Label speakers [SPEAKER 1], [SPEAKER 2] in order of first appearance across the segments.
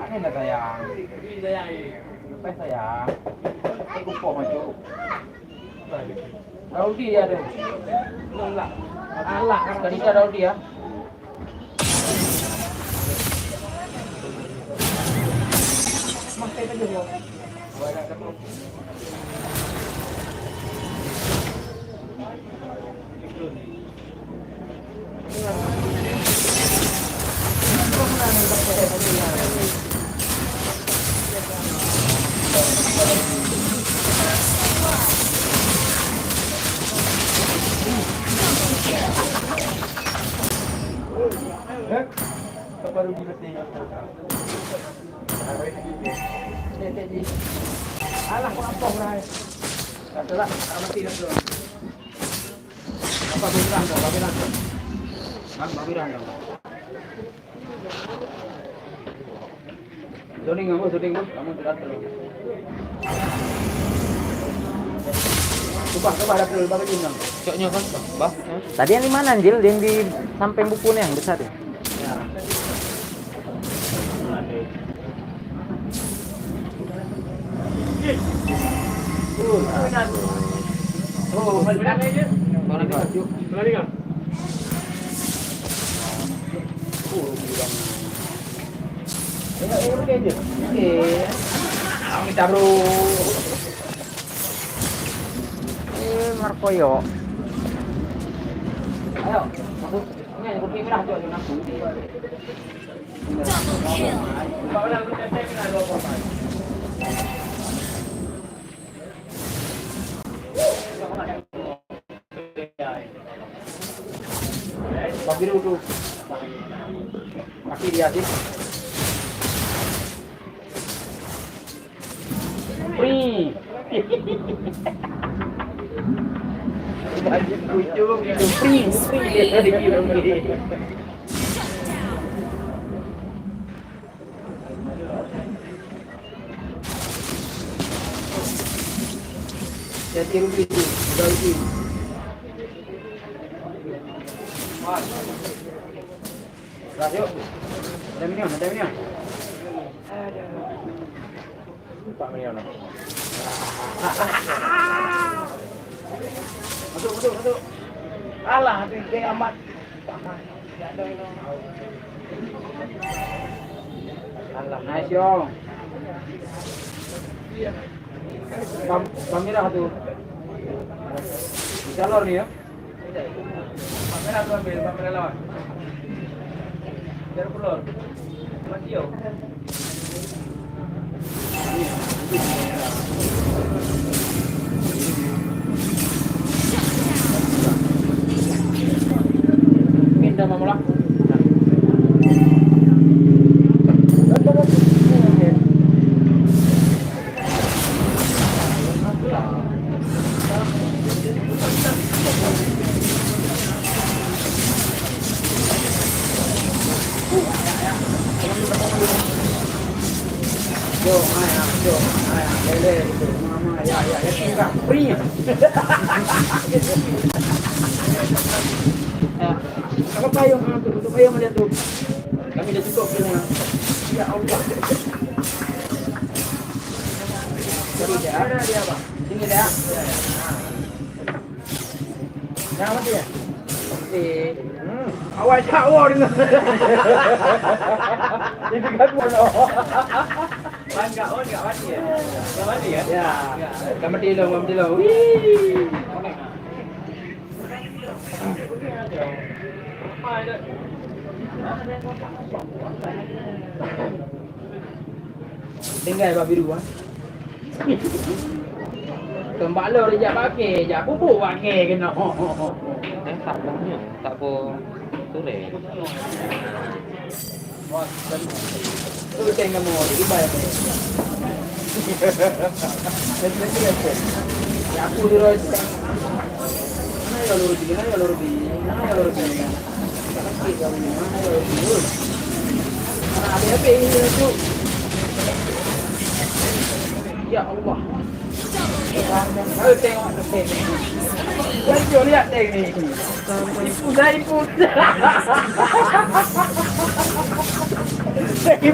[SPEAKER 1] Ini lah sayang. Apa sayang? Aku pom aja. Raudi dia tu. Enggak. Alah, tadi ada Raudi ya. Masih aja dulu. Baru dibeting. Alah, kau apa berai? Katalah, amat tidak dulu. Apa birang dong? Apa birang dong? Apa birang dong? Zoning kamu, kamu tidak terlalu. Coba ada dulu, bagai bintang. Coknya kan, bah.
[SPEAKER 2] Tadi yang di mana Anjil? Yang di samping bukunya yang besar ya?
[SPEAKER 1] Oh, bilang aja. Mana baju? Lari kan? Bilang. Oke aja. Oke. Kita bro.
[SPEAKER 2] Markoyo.
[SPEAKER 1] Ayo, masuk. Ini yang kopi merah tu ada nafsu.
[SPEAKER 3] Double kill.
[SPEAKER 1] Biru tu. Mati dia sih. Free. Ujung itu free dia di kiri. Jadi rugi tu, rugi. Rasio, ada minyak. Pak minyak. Masuk. Alah, dia amat. Alah, nice yo. Pamirah tu. Jalur ni ya. Pamirah tu ambil, pamirah lawan. Jalur pelur. Mati yo. Minta mama lah. Mama, ya, tinggal free. Apa payung tu? Untuk payung dia tu. Kami dah cukup semua. Ya Allah. Jadi dia apa? Sini dia. Yang mati ya? Mati. Awal cawo dengan. Ini kan mana? Enggak mati ya? Enggak mati ya? Ya. Enggak mati lo. Wih. Tinggal babi dua. Tembak lo dia pakai, jak pupuk pakai kena.
[SPEAKER 2] Tak punya, tak po sore.
[SPEAKER 1] Tu tengok mau dibayar. Ya aku diroi. Mana lor di. Ada apa ini tu? Ya Allah. Ayo tengok Jangan lihat teknik ni. Ipu. Di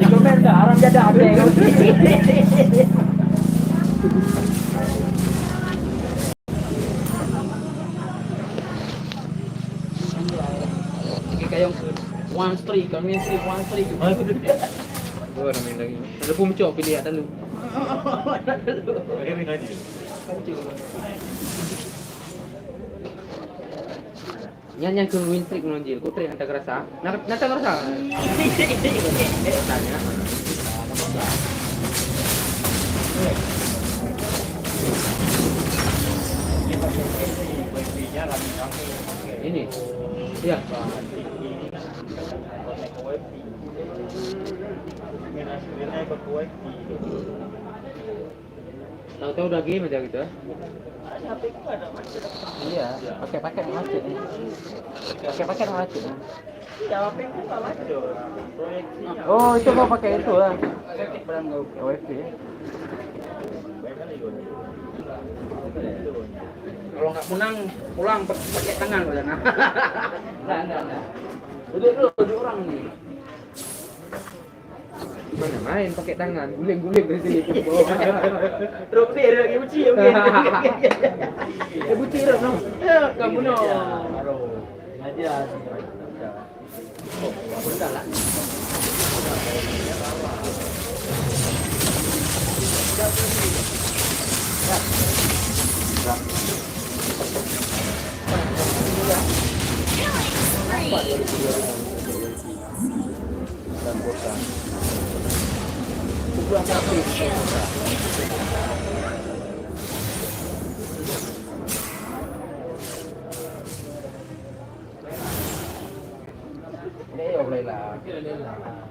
[SPEAKER 1] komen dah, orang jadi ada. Kayong one streak, kami streak one streak. Oh, namin lagi. Ada pun cok pilih ada lu. Yang ke win streak menonjil, kau trik nanti kerasa. Nanti kerasa. Tanya. Ini. Iya. Tahu-tahu udah game aja gitu ya? Iya, pakai paket macet. Pakai paket macet. Oh, itu mau pakai itu lah. OFP. Kalau nggak menang, pulang pakai tangan udah. Nah. Duduk orang nih. Gimana main pakai tangan, guling-guling dari sini ke bawah. Terus dia lagi buci, oke. Buci dah, no. Kamu no. Ngajar. Oh, udah lah.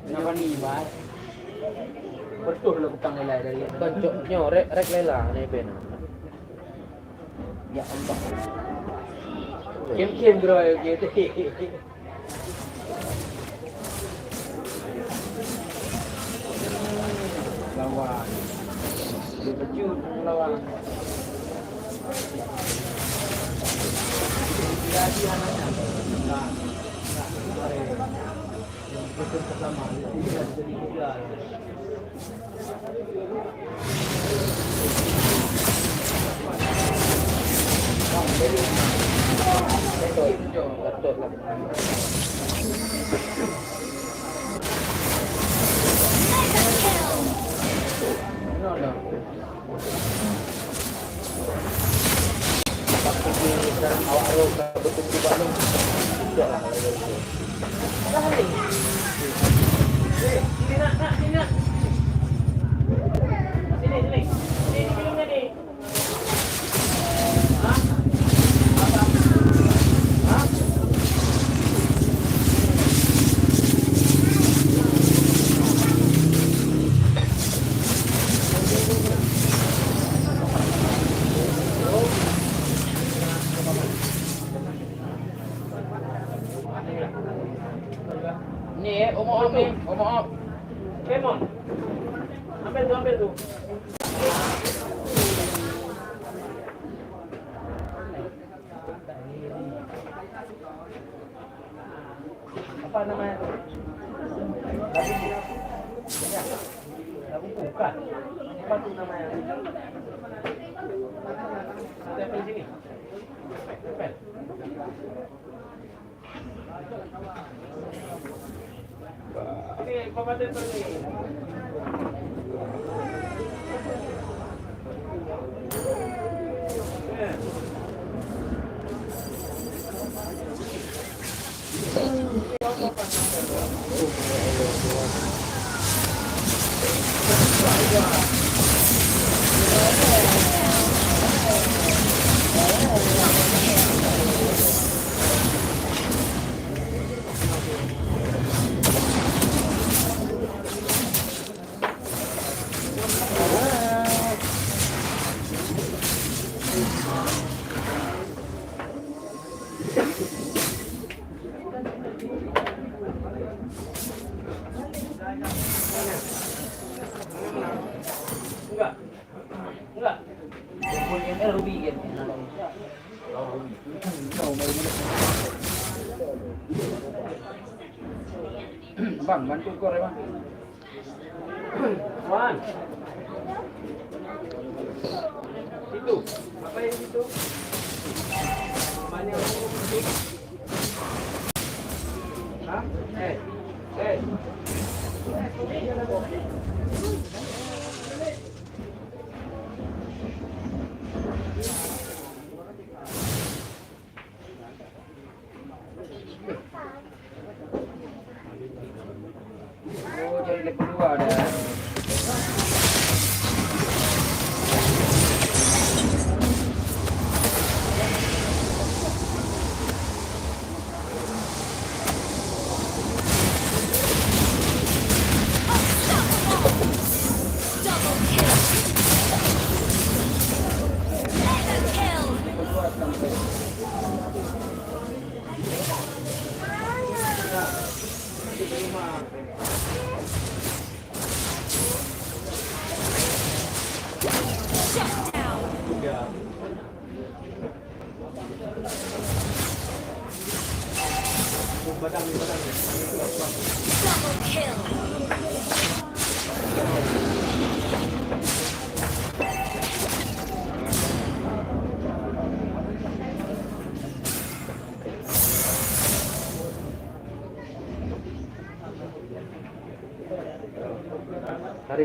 [SPEAKER 1] Kenapa nih, Mas? Betul lah utang nilai dari kocoknya rek lela nih ben. Ya Allah. Kim bro gitu. Lawan. Di baju lawan. Jadi anaknya. Nah. Betul pertama jadi tiga. Ini omong. Kemon. Ambil tuh. Apa namanya tuh? Labu bukan. Apa tuh namanya? Tempel sini. Tempel. Ini Bapak tempel nih. Bang, bantu kor ya bang. Wan. Itu. Apa yang itu? Mana yang itu? Hah? Eh. Oh, jadi leg kedua ada.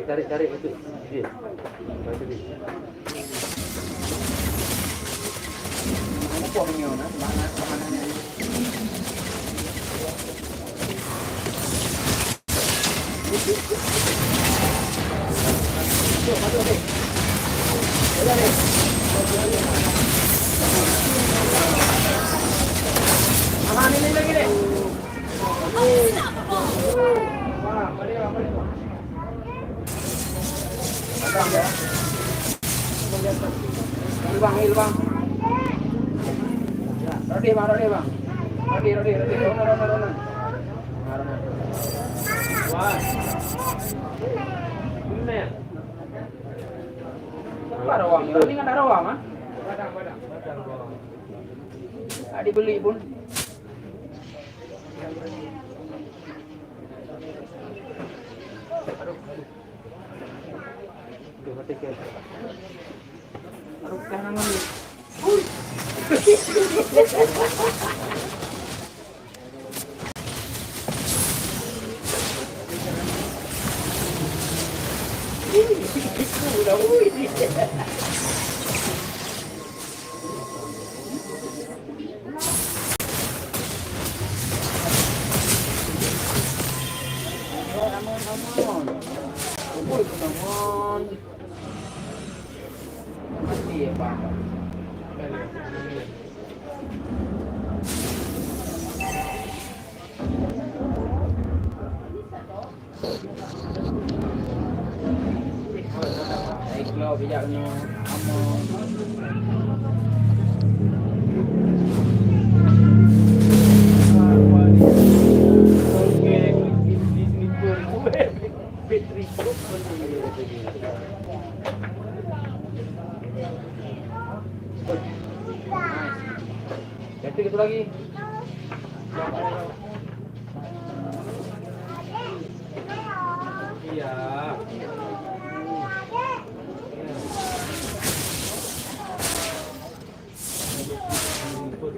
[SPEAKER 1] Tarik itu. Ini. Baca di. Mana pomnya mana? Mana ini? Masuk deh. Udah deh. Aman ini lagi deh. Wah, mari. Bang ya. Hil bang. Ya, roti bang. Roti. Rona. Wah. Ini. Apa rawang? Ini kan ada rawang, ah? Badang. Dibeli pun. Aduh, kanan ni. Aman. Mati ya, Pak. Baiklah, bijaknya. Aman. Ganti gitu lagi. Iya.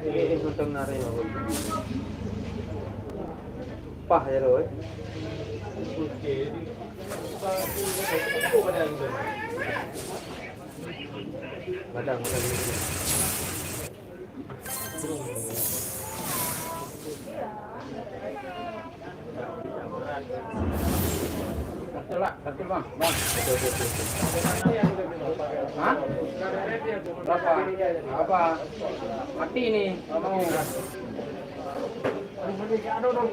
[SPEAKER 1] Ini untung nari aku. Pah ya loh. Badang. Betul bang. Hah? Berapa? Apa? Mati ini. Mau. Aduh.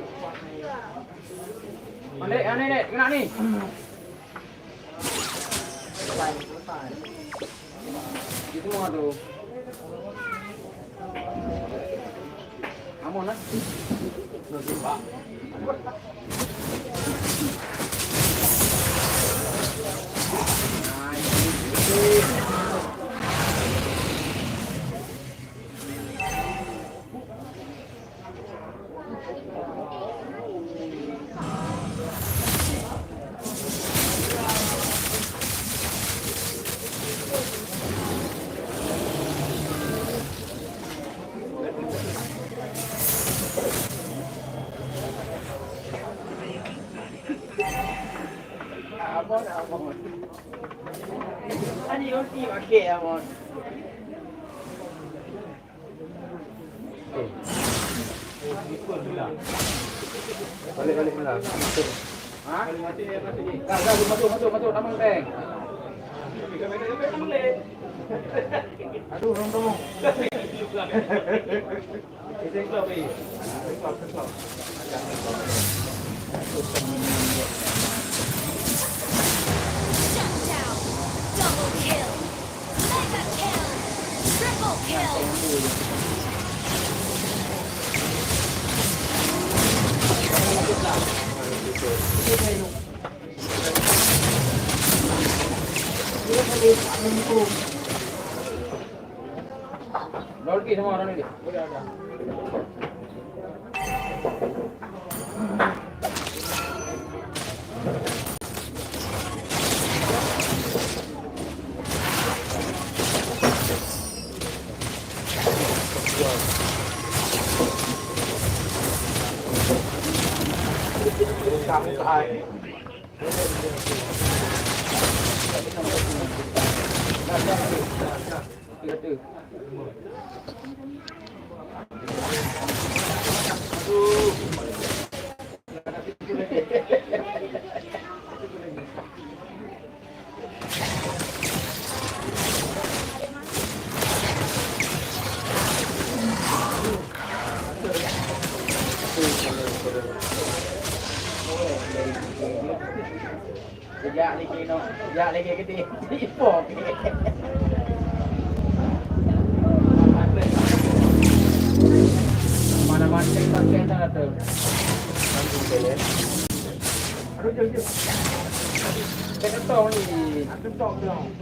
[SPEAKER 1] Aneh, kena nih. Itu mau tuh. Kamu nak? Nggak jumpa. Amon. Ani ulti pakai Amon. Balik pulang. Ha? Mati dia mati. Masuk nama tank. Aduh, tolong. Itu klub ni. Klub.
[SPEAKER 3] Shut down. Double kill. Mega kill. Triple kill.
[SPEAKER 1] Lagi semua orang ni. Ya lagi gede. Ipok. Mana mancing sana tu. Aduh jauh. Kita tahu ni. Aku tahu dong.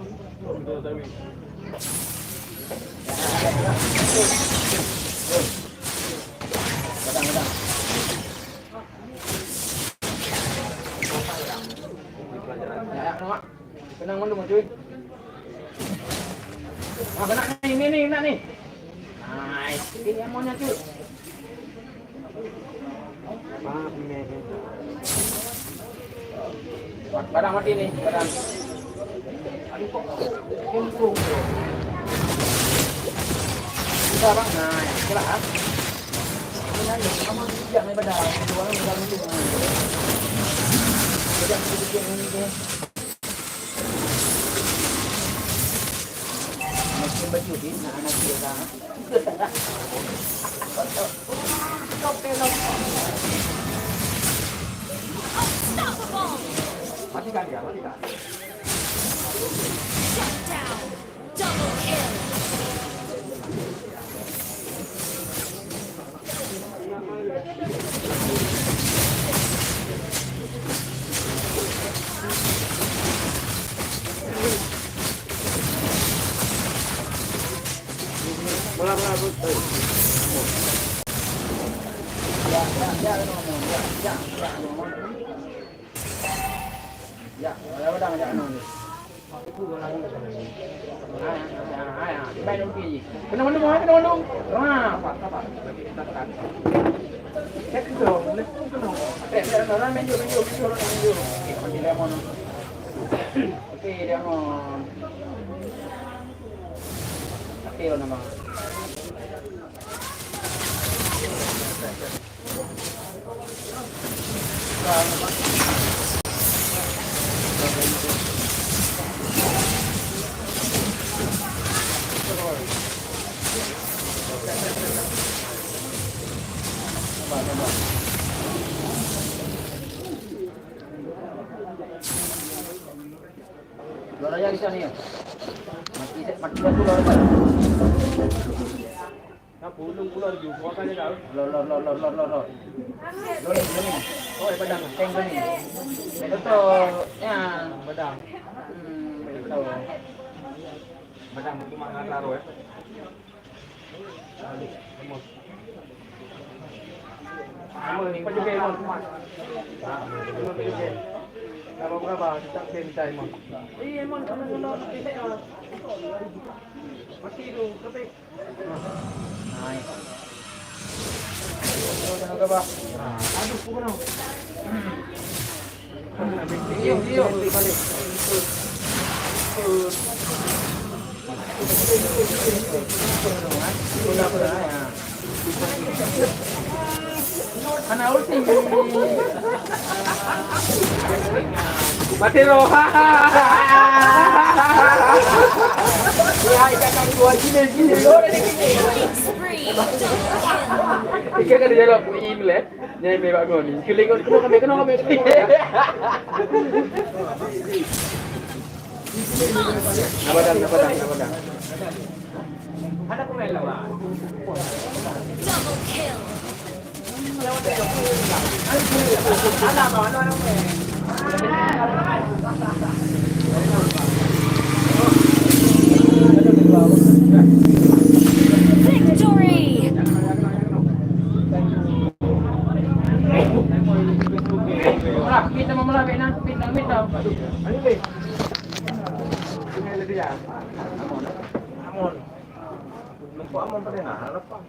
[SPEAKER 1] Badang. Ya, nak. Kenang mana cuy? Ah, kena ni, nak ni. Nice. Ini yang mana cuy? Badang mati ni, badang. Aduh kok kungkung. Bisa bang, nice. Kelas. Ini kamu jangan badang. Dua orang badang itu. Jangan bikin ini. Mungkin baju ni, anak dia dah.
[SPEAKER 3] Unstoppable.
[SPEAKER 1] Matikan dia.
[SPEAKER 3] Shut down. Double kill.
[SPEAKER 1] Bola. Ya, badang jangan. Main ulti. Kena mandung. Apa? Cek tu. Orang main jauh. Okey, dia mau. Okey, nama. Luar aja di sana ya. Mati dulu luar aja. Nah, pulung lagi. Buat aja kau. Lor. Loni. Oh, badang. Tank ni. Betul. Ya, badang. Betul. Badang itu mana taruh ya? Amon, pajuge mo. Pajuge. Nama berapa? Kita sentai mo. Iya, mon, kamu dulu kita ya. Mati tu, kepek.
[SPEAKER 2] Nice.
[SPEAKER 1] Ano ka ba? Aduh, puno. Iyo. Balik. Ana ulti. Mati lo. Ya, ikan gua gini.
[SPEAKER 3] Spree. Double kill.
[SPEAKER 1] Ika kan dia lock in le. Nyai me bangun ni. Kuling kau kami. Nabadan. Ada pemain lawan.
[SPEAKER 3] Double kill. Victory!
[SPEAKER 1] Kita mau melapik nak, pindah. Ayo deh. Ini dia. Amon. Nampak amon pada nak lepas.